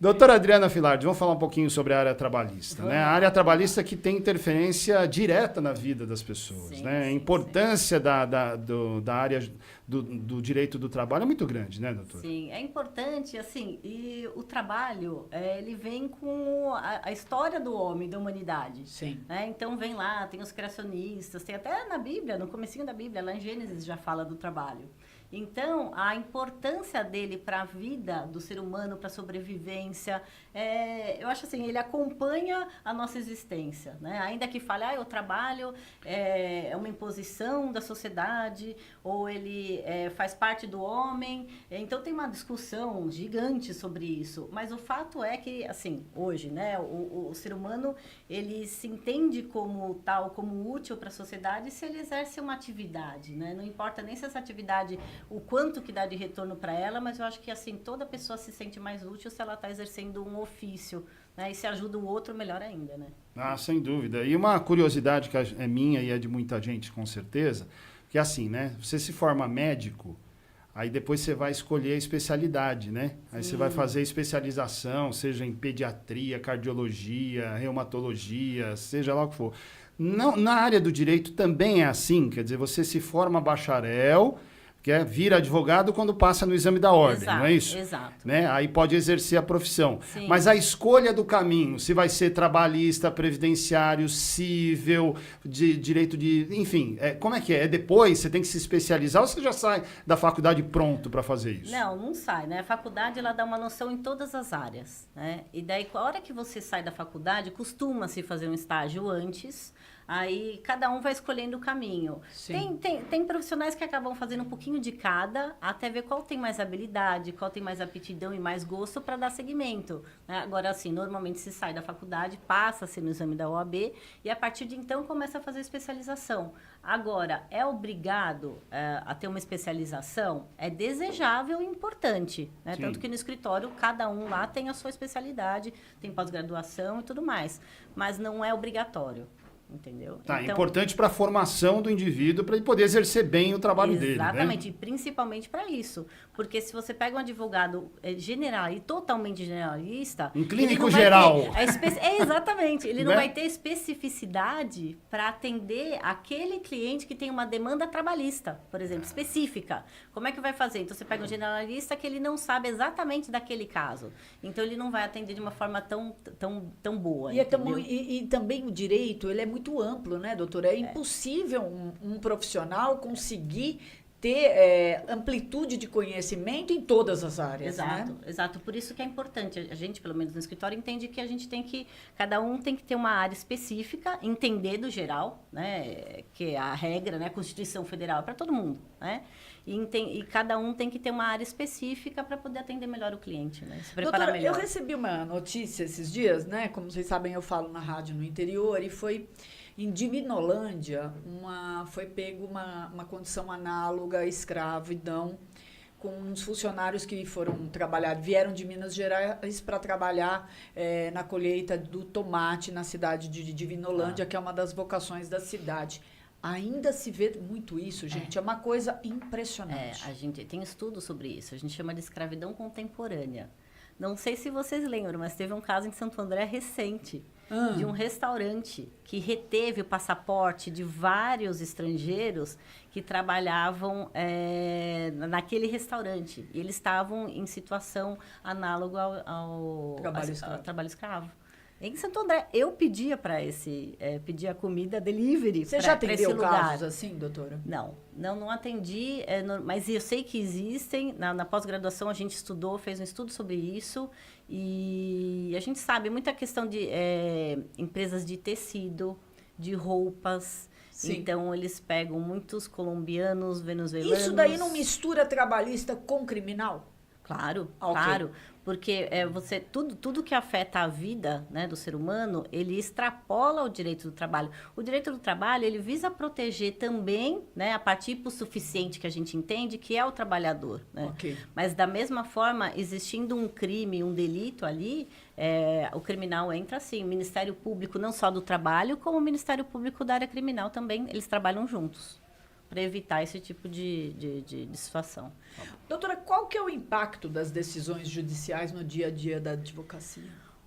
Doutora Adriana Filardi, vamos falar um pouquinho sobre a área trabalhista, né? A área trabalhista que tem interferência direta na vida das pessoas, Sim, né? A sim, importância da área do direito do trabalho é muito grande, né, doutora? Sim, é importante, assim, e o trabalho, ele vem com a história do homem, da humanidade. Sim. Né? Então, vem lá, tem os criacionistas, tem até na Bíblia, no comecinho da Bíblia, lá em Gênesis já fala do trabalho. Então, a importância dele para a vida do ser humano, para a sobrevivência, eu acho assim, ele acompanha a nossa existência, né? Ainda que fale, o trabalho é uma imposição da sociedade, ou ele faz parte do homem. Então, tem uma discussão gigante sobre isso. Mas o fato é que, assim, hoje, né, o ser humano, ele se entende como tal, como útil para a sociedade se ele exerce uma atividade, né? Não importa nem se essa atividade, o quanto que dá de retorno para ela, mas eu acho que, assim, toda pessoa se sente mais útil se ela está exercendo um ofício, né? E se ajuda o outro, melhor ainda, né? Ah, sem dúvida. E uma curiosidade que é minha e é de muita gente, com certeza, que é assim, né? Você se forma médico, aí depois você vai escolher a especialidade, né? Aí você vai fazer especialização, seja em pediatria, cardiologia, reumatologia, seja lá o que for. Não, na área do direito também é assim, quer dizer, você se forma bacharel, vira advogado quando passa no exame da ordem, Exato, não é isso? Exato. Né? Aí pode exercer a profissão. Sim. Mas a escolha do caminho, se vai ser trabalhista, previdenciário, cível, de direito de... Enfim, como é que é? É depois? Você tem que se especializar ou você já sai da faculdade pronto para fazer isso? Não sai, né? A faculdade, ela dá uma noção em todas as áreas, né? E daí, a hora que você sai da faculdade, costuma-se fazer um estágio antes. Aí, cada um vai escolhendo o caminho. Tem profissionais que acabam fazendo um pouquinho de cada, até ver qual tem mais habilidade, qual tem mais aptidão e mais gosto para dar seguimento. Né? Agora, assim, normalmente se sai da faculdade, passa-se no exame da OAB e, a partir de então, começa a fazer especialização. Agora, é obrigado a ter uma especialização? É desejável e importante. Né? Tanto que no escritório, cada um lá tem a sua especialidade, tem pós-graduação e tudo mais. Mas não é obrigatório. Entendeu? Tá, então, importante para a formação do indivíduo, para ele poder exercer bem o trabalho dele, né? Exatamente, e principalmente para isso. Porque se você pega um advogado totalmente generalista... Um clínico geral. Exatamente, ele não Né? vai ter especificidade para atender aquele cliente que tem uma demanda trabalhista, por exemplo, específica. Como é que vai fazer? Então, você pega um generalista que ele não sabe exatamente daquele caso. Então, ele não vai atender de uma forma tão boa, entendeu? E também o direito, ele é muito amplo, né, doutora? É impossível um profissional conseguir ter amplitude de conhecimento em todas as áreas, Exato, né? exato. Por isso que é importante. A gente, pelo menos no escritório, entende que a gente cada um tem que ter uma área específica, entender do geral, né? Que é a regra, né? A Constituição Federal é para todo mundo, né? E cada um tem que ter uma área específica para poder atender melhor o cliente, né? Se preparar Doutora, melhor. eu recebi uma notícia esses dias, né? Como vocês sabem, eu falo na rádio no interior, e foi em Divinolândia, foi pego uma condição análoga à escravidão, com uns funcionários que vieram de Minas Gerais para trabalhar na colheita do tomate na cidade de Divinolândia, que é uma das vocações da cidade. Ainda se vê muito isso, gente. É uma coisa impressionante. A gente tem estudo sobre isso. A gente chama de escravidão contemporânea. Não sei se vocês lembram, mas teve um caso em Santo André recente, de um restaurante que reteve o passaporte de vários estrangeiros que trabalhavam naquele restaurante. E eles estavam em situação análoga ao trabalho escravo. Em Santo André, eu pedia para pedia comida delivery. Você já atendeu casos assim, doutora? Não atendi, mas eu sei que existem. Na pós-graduação a gente fez um estudo sobre isso e a gente sabe muita questão de empresas de tecido, de roupas. Sim. Então, eles pegam muitos colombianos, venezuelanos. Isso daí não mistura trabalhista com criminal? Claro, okay. Claro. Porque tudo que afeta a vida, né, do ser humano, ele extrapola o direito do trabalho. O direito do trabalho, ele visa proteger também, né, a parte hipossuficiente que a gente entende, que é o trabalhador. Né? Okay. Mas, da mesma forma, existindo um crime, um delito ali, o criminal entra assim. O Ministério Público, não só do trabalho, como o Ministério Público da área criminal também, eles trabalham juntos. para evitar esse tipo de situação. Doutora, qual que é o impacto das decisões judiciais no dia a dia da advocacia?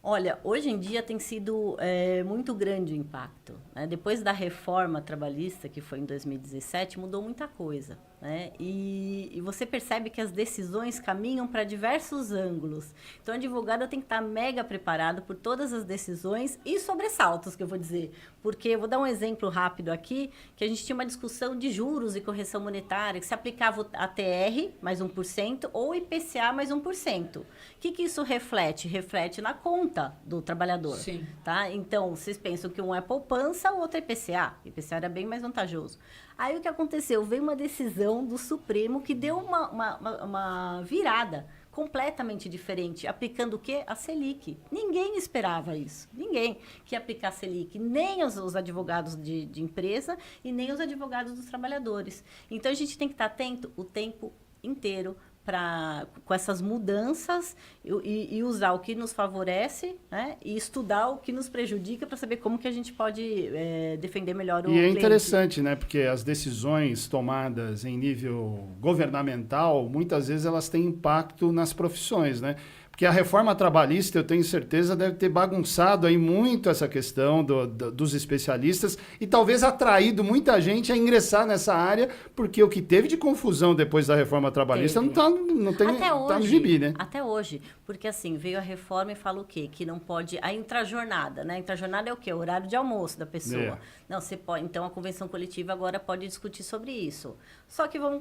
Olha, hoje em dia tem sido muito grande o impacto, né? Depois da reforma trabalhista, que foi em 2017, mudou muita coisa, né? E você percebe que as decisões caminham para diversos ângulos. Então, o advogado tem que estar mega preparado por todas as decisões e sobressaltos, que eu vou dizer. Porque, eu vou dar um exemplo rápido aqui, que a gente tinha uma discussão de juros e correção monetária, que se aplicava a TR mais 1% ou IPCA mais 1%. O que isso reflete? Reflete na conta do trabalhador. Sim. Tá? Então, vocês pensam que um é poupança, o outro é IPCA. IPCA era bem mais vantajoso. Aí, o que aconteceu? Veio uma decisão do Supremo que deu uma virada completamente diferente, aplicando o quê? A Selic. Ninguém esperava isso. Ninguém que ia aplicar a Selic, nem os advogados de empresa e nem os advogados dos trabalhadores. Então, a gente tem que estar atento o tempo inteiro com essas mudanças e usar o que nos favorece, né? E estudar o que nos prejudica para saber como que a gente pode defender melhor o cliente. E é interessante, né? Porque as decisões tomadas em nível governamental, muitas vezes elas têm impacto nas profissões, né? Porque a reforma trabalhista, eu tenho certeza, deve ter bagunçado aí muito essa questão dos especialistas e talvez atraído muita gente a ingressar nessa área, porque o que teve de confusão depois da reforma trabalhista não tá no gibi, né? Até hoje. Porque assim, veio a reforma e fala o quê? Que não pode... A intrajornada, né? A intrajornada é o quê? O horário de almoço da pessoa. Não, você pode... Então, a convenção coletiva agora pode discutir sobre isso. Só que vamos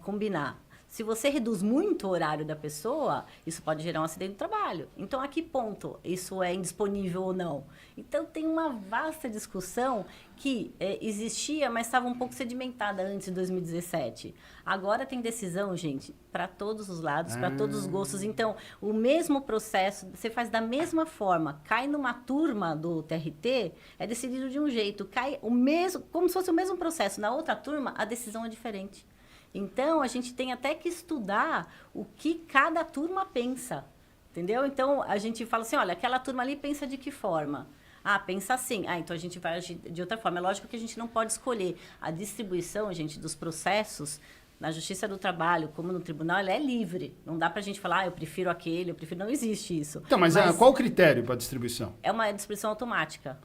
combinar. Se você reduz muito o horário da pessoa, isso pode gerar um acidente do trabalho. Então, a que ponto isso é indisponível ou não? Então, tem uma vasta discussão que existia, mas estava um pouco sedimentada antes de 2017. Agora tem decisão, gente, para todos os lados, para todos os gostos. Então, o mesmo processo, você faz da mesma forma. Cai numa turma do TRT, é decidido de um jeito. Cai o mesmo, como se fosse o mesmo processo. Na outra turma, a decisão é diferente. Então, a gente tem até que estudar o que cada turma pensa, entendeu? Então, a gente fala assim, olha, aquela turma ali pensa de que forma? Ah, pensa assim. Ah, então a gente vai agir de outra forma. É lógico que a gente não pode escolher. A distribuição, gente, dos processos na Justiça do Trabalho, como no tribunal, ela é livre. Não dá pra gente falar, eu prefiro aquele, eu prefiro... Não existe isso. Então, mas qual o critério para distribuição? É uma distribuição automática.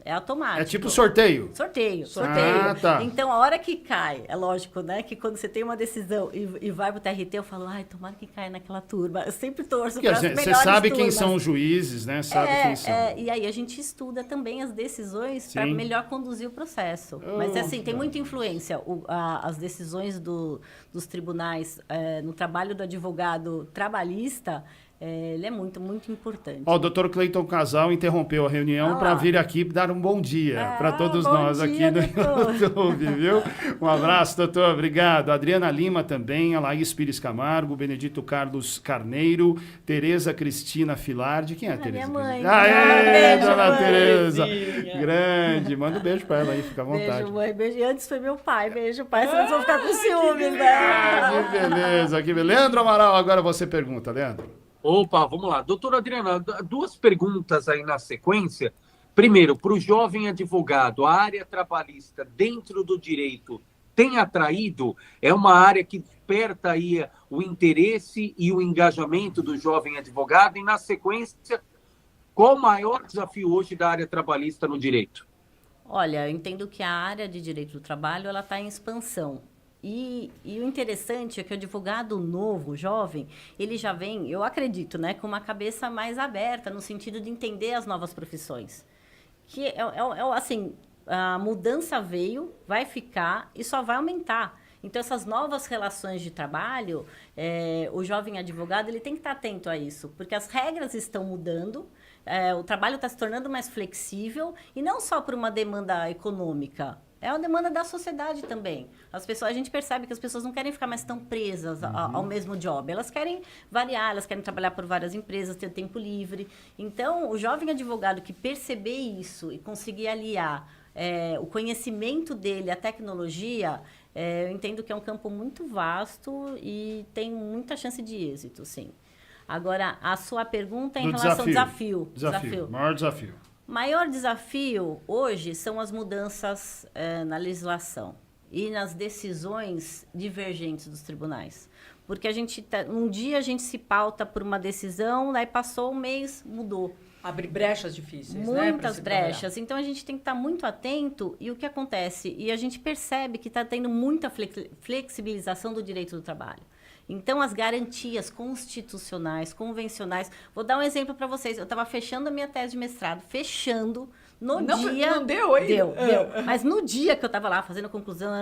É automático. É tipo sorteio? Sorteio. Ah, tá. Então, a hora que cai, é lógico, né? Que quando você tem uma decisão e vai pro TRT, eu falo, ai, tomara que caia naquela turma. Eu sempre torço para as melhores turmas. Você sabe quem são os juízes, né? Sabe quem são. E aí a gente estuda também as decisões para melhor conduzir o processo. Mas, assim, tem muita influência. As decisões dos tribunais no trabalho do advogado trabalhista... ele é muito, muito importante. O doutor Cleiton Casal interrompeu a reunião para vir aqui dar um bom dia para todos nós aqui no YouTube, viu? Um abraço, doutor, obrigado. Adriana Lima também, a Laís Pires Camargo, Benedito Carlos Carneiro, Tereza Cristina Filardi. Quem é a Tereza? Minha mãe. Aê, dona Tereza! Grande, manda um beijo para ela aí, fica à vontade. Beijo, mãe, beijo. E antes foi meu pai, beijo, pai, senão vocês vão ficar com ciúmes, né? Que beleza, que beleza. Leandro Amaral, agora você pergunta, Leandro. Opa, vamos lá. Doutora Adriana, duas perguntas aí na sequência. Primeiro, para o jovem advogado, a área trabalhista dentro do direito tem atraído? É uma área que desperta aí o interesse e o engajamento do jovem advogado? E na sequência, qual o maior desafio hoje da área trabalhista no direito? Olha, eu entendo que a área de direito do trabalho ela está em expansão. E o interessante é que o advogado novo, jovem, ele já vem, eu acredito, né, com uma cabeça mais aberta, no sentido de entender as novas profissões. Que assim, a mudança veio, vai ficar e só vai aumentar. Então, essas novas relações de trabalho, o jovem advogado ele tem que estar atento a isso, porque as regras estão mudando, o trabalho está se tornando mais flexível, e não só por uma demanda econômica, é uma demanda da sociedade também. A gente percebe que as pessoas não querem ficar mais tão presas ao mesmo job. Elas querem variar, elas querem trabalhar por várias empresas, ter tempo livre. Então, o jovem advogado que perceber isso e conseguir aliar o conhecimento dele à tecnologia, eu entendo que é um campo muito vasto e tem muita chance de êxito, sim. Agora, a sua pergunta em relação ao desafio. Maior desafio. Maior desafio hoje são as mudanças na legislação. e nas decisões divergentes dos tribunais. Porque um dia a gente se pauta por uma decisão, daí passou um mês, mudou. Abre brechas difíceis, Muitas brechas. Então, a gente tem que estar muito atento. E o que acontece? E a gente percebe que está tendo muita flexibilização do direito do trabalho. Então, as garantias constitucionais, convencionais... Vou dar um exemplo para vocês. Eu estava fechando a minha tese de mestrado, no dia... Não deu ainda? Deu. Mas no dia que eu estava lá fazendo a conclusão,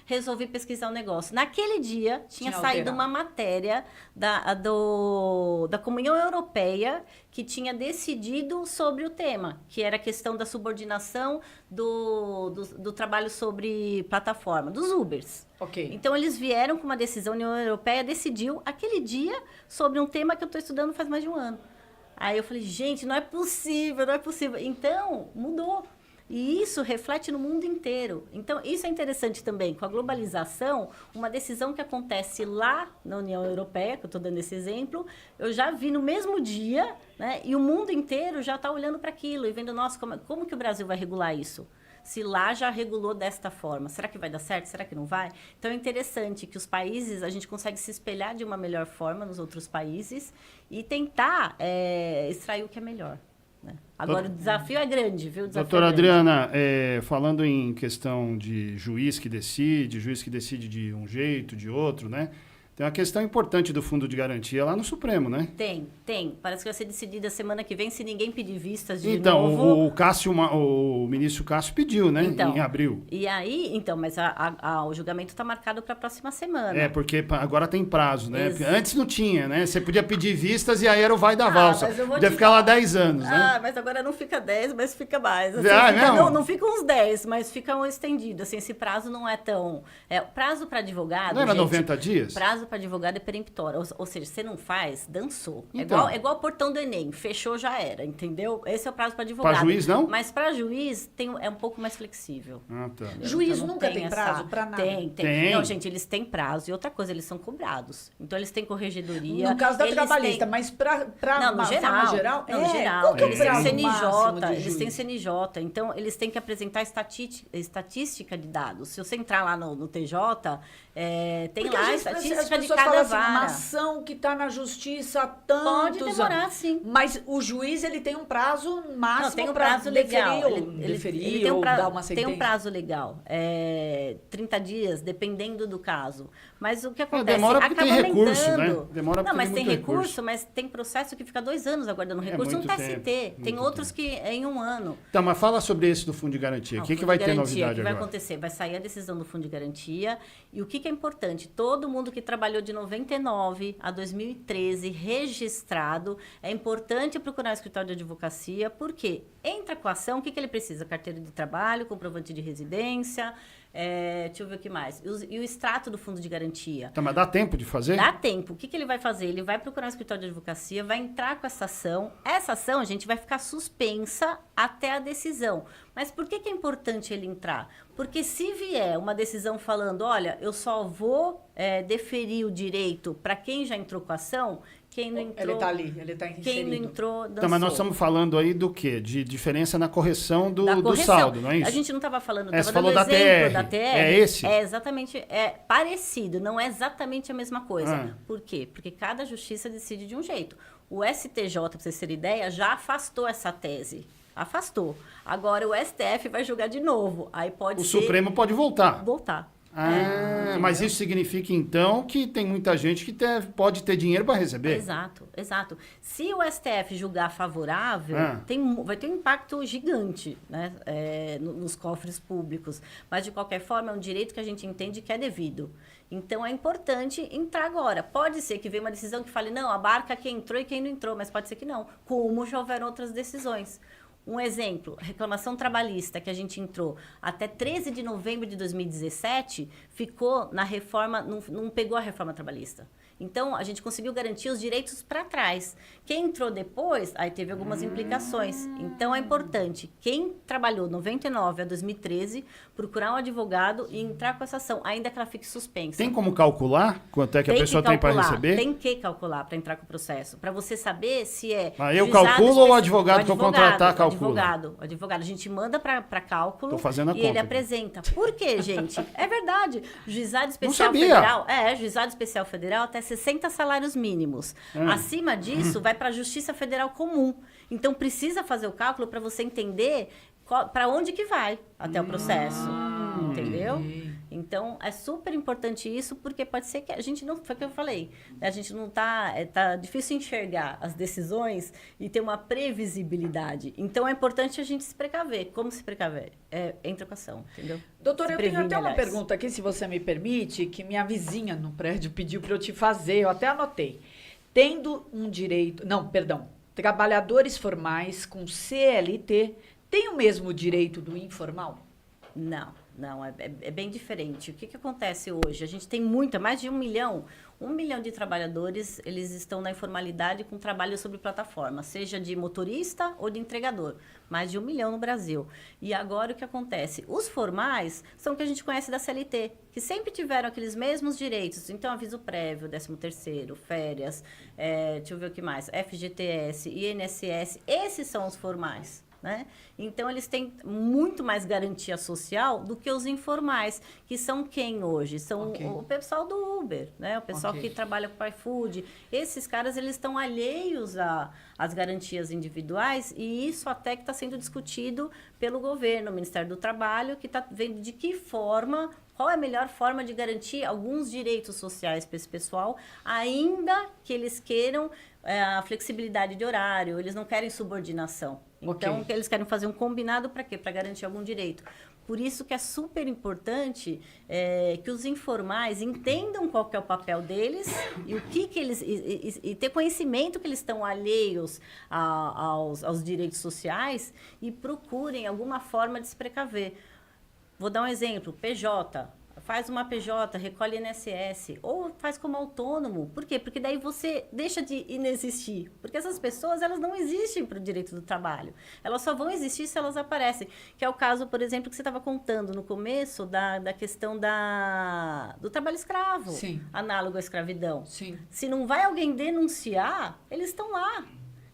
resolvi pesquisar um negócio. Naquele dia, tinha saído uma matéria da Comunhão Europeia que tinha decidido sobre o tema, que era a questão da subordinação do trabalho sobre plataforma, dos Ubers. Ok. Então, eles vieram com uma decisão, a União Europeia decidiu aquele dia sobre um tema que eu estou estudando faz mais de um ano. Aí eu falei, gente, não é possível, não é possível. Então, mudou. E isso reflete no mundo inteiro. Então, isso é interessante também. Com a globalização, uma decisão que acontece lá na União Europeia, que eu estou dando esse exemplo, eu já vi no mesmo dia, né? E o mundo inteiro já está olhando para aquilo e vendo, nossa, como que o Brasil vai regular isso? Se lá já regulou desta forma, será que vai dar certo? Será que não vai? Então, é interessante que os países, a gente consegue se espelhar de uma melhor forma nos outros países e tentar extrair o que é melhor. Né? Agora, o desafio é grande, viu? Doutora Adriana, falando em questão de juiz que decide de um jeito, de outro, né? Tem uma questão importante do fundo de garantia lá no Supremo, né? Tem. Parece que vai ser decidida semana que vem, se ninguém pedir vistas de novo. Então, o ministro Cássio pediu, né? Então, em abril. E aí, mas o julgamento está marcado para a próxima semana. Porque agora tem prazo, né? Antes não tinha, né? Você podia pedir vistas e aí era o vai da valsa. Podia ficar lá 10 anos, né? Mas agora não fica 10, mas fica mais. Assim, não fica uns 10, mas fica um estendido. Assim, esse prazo não é tão... prazo para advogado... Não era 90 dias? Prazo para advogado é peremptório, ou seja, você não faz, dançou. Então. É igual o portão do Enem, fechou, já era, entendeu? Esse é o prazo para advogado. Para juiz, não? Mas para juiz é um pouco mais flexível. Tá. Juiz então, nunca tem prazo para nada? Tem. Não, gente, eles têm prazo. E outra coisa, eles são cobrados. Então, eles têm corregedoria. No caso da trabalhista, mas para no geral? No geral. Qual que é o prazo CNJ, eles têm CNJ. Então, eles têm que apresentar estatística de dados. Se você entrar lá no TJ, tem lá a estatística de cada assim, vara. uma ação que está na justiça há tantos Pode demorar, anos. sim. Mas o juiz, ele tem um prazo máximo. Não, tem um prazo legal. Deferir ou dar uma sentença. Tem um prazo legal. 30 dias, dependendo do caso. Mas o que acontece? Demora porque acaba tem recurso, aumentando. né? Demora não, mas tem recurso, mas tem processo que fica 2 anos aguardando recurso. No TST. Tem outros que é em 1 ano. Tá, mas fala sobre esse do fundo de garantia. O que vai ter novidade agora? O que vai acontecer? Vai sair a decisão do fundo de garantia. E o que é importante? Todo mundo que trabalhou de 99 a 2013 registrado, é importante procurar o escritório de advocacia, porque entra com a ação, o que ele precisa? Carteira de trabalho, comprovante de residência, deixa eu ver o que mais. E o extrato do fundo de garantia. Tá, mas dá tempo de fazer? Dá tempo. O que ele vai fazer? Ele vai procurar o escritório de advocacia, vai entrar com essa ação. Essa ação, a gente vai ficar suspensa até a decisão. Mas por que é importante ele entrar? Porque se vier uma decisão falando, olha, eu só vou deferir o direito para quem já entrou com a ação, quem não entrou... Ele está ali, ele está inserido. Quem não entrou, dançou. Então, mas nós estamos falando aí do quê? De diferença na correção do saldo, não é isso? A gente não estava falando, você estava dando falou exemplo da TR. É esse? É exatamente, parecido, não é exatamente a mesma coisa. Por quê? Porque cada justiça decide de um jeito. O STJ, para vocês terem ideia, já afastou essa tese. Afastou. Agora o STF vai julgar de novo. Aí o Supremo pode voltar. Mas entendeu? isso significa, então, que tem muita gente que pode ter dinheiro para receber. Exato. Se o STF julgar favorável, vai ter um impacto gigante, né, nos cofres públicos. Mas, de qualquer forma, é um direito que a gente entende que é devido. Então, é importante entrar agora. Pode ser que venha uma decisão que fale, não, abarca quem entrou e quem não entrou, mas pode ser que não. Como já houveram outras decisões. Um exemplo, reclamação trabalhista que a gente entrou até 13 de novembro de 2017, ficou na reforma, não pegou a reforma trabalhista. Então, a gente conseguiu garantir os direitos para trás. Quem entrou depois, aí teve algumas implicações. Então, é importante, quem trabalhou 99 a 2013, procurar um advogado e entrar com essa ação, ainda que ela fique suspensa. Tem como calcular quanto é que a pessoa tem para receber? Tem que calcular para entrar com o processo. Para você saber se é... Eu calculo ou o advogado que eu contratar calcula? O advogado. A gente manda para cálculo. Tô fazendo a e conta, ele apresenta. Por quê, gente? É verdade. Juizado Não Especial sabia. Federal... Juizado Especial Federal até 60 salários mínimos. Acima disso, vai para a Justiça Federal Comum. Então, precisa fazer o cálculo para você entender para onde que vai até o processo. Entendeu? Então, é super importante isso, porque pode ser que a gente não... Foi o que eu falei. A gente não tá difícil enxergar as decisões e ter uma previsibilidade. Então, é importante a gente se precaver. Como se precaver? Entra com ação, entendeu? Doutora, eu tenho até uma pergunta aqui, se você me permite, que minha vizinha no prédio pediu para eu te fazer. Eu até anotei. Tendo um direito... Não, perdão. Trabalhadores formais com CLT têm o mesmo direito do informal? Não, é bem diferente. O que acontece hoje? A gente tem mais de 1 milhão de trabalhadores, eles estão na informalidade com trabalho sobre plataforma, seja de motorista ou de entregador. Mais de 1 milhão no Brasil. E agora o que acontece? Os formais são o que a gente conhece da CLT, que sempre tiveram aqueles mesmos direitos. Então, aviso prévio, 13º, férias, deixa eu ver o que mais, FGTS, INSS, esses são os formais. Né? Então, eles têm muito mais garantia social do que os informais, que são quem hoje? São o pessoal do Uber, né? O pessoal que trabalha com o iFood. Esses caras, eles estão alheios às garantias individuais, e isso até que está sendo discutido pelo governo, o Ministério do Trabalho, que está vendo de que forma, qual é a melhor forma de garantir alguns direitos sociais para esse pessoal, ainda que eles queiram a flexibilidade de horário, eles não querem subordinação. Então, eles querem fazer um combinado para quê? Para garantir algum direito. Por isso que é super importante que os informais entendam qual que é o papel deles e o que eles... E ter conhecimento que eles estão alheios aos direitos sociais e procurem alguma forma de se precaver. Vou dar um exemplo. PJ. Faz uma PJ, recolhe INSS, ou faz como autônomo. Por quê? Porque daí você deixa de inexistir. Porque essas pessoas, elas não existem para o direito do trabalho. Elas só vão existir se elas aparecem. Que é o caso, por exemplo, que você estava contando no começo da questão do trabalho escravo. Sim. Análogo à escravidão. Sim. Se não vai alguém denunciar, eles estão lá.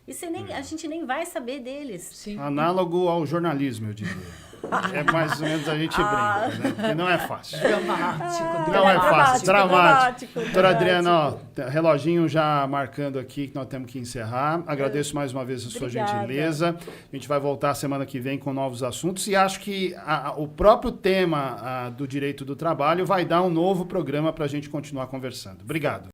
E a gente nem vai saber deles. Sim. Análogo ao jornalismo, eu diria. É mais ou menos a gente brinca, né? Porque não é fácil. Dramático. Não é fácil, dramático. Doutora dramático. Adriana, ó, reloginho já marcando aqui que nós temos que encerrar. Agradeço mais uma vez a sua gentileza. A gente vai voltar semana que vem com novos assuntos e acho que o próprio tema do direito do trabalho vai dar um novo programa para a gente continuar conversando. Obrigado.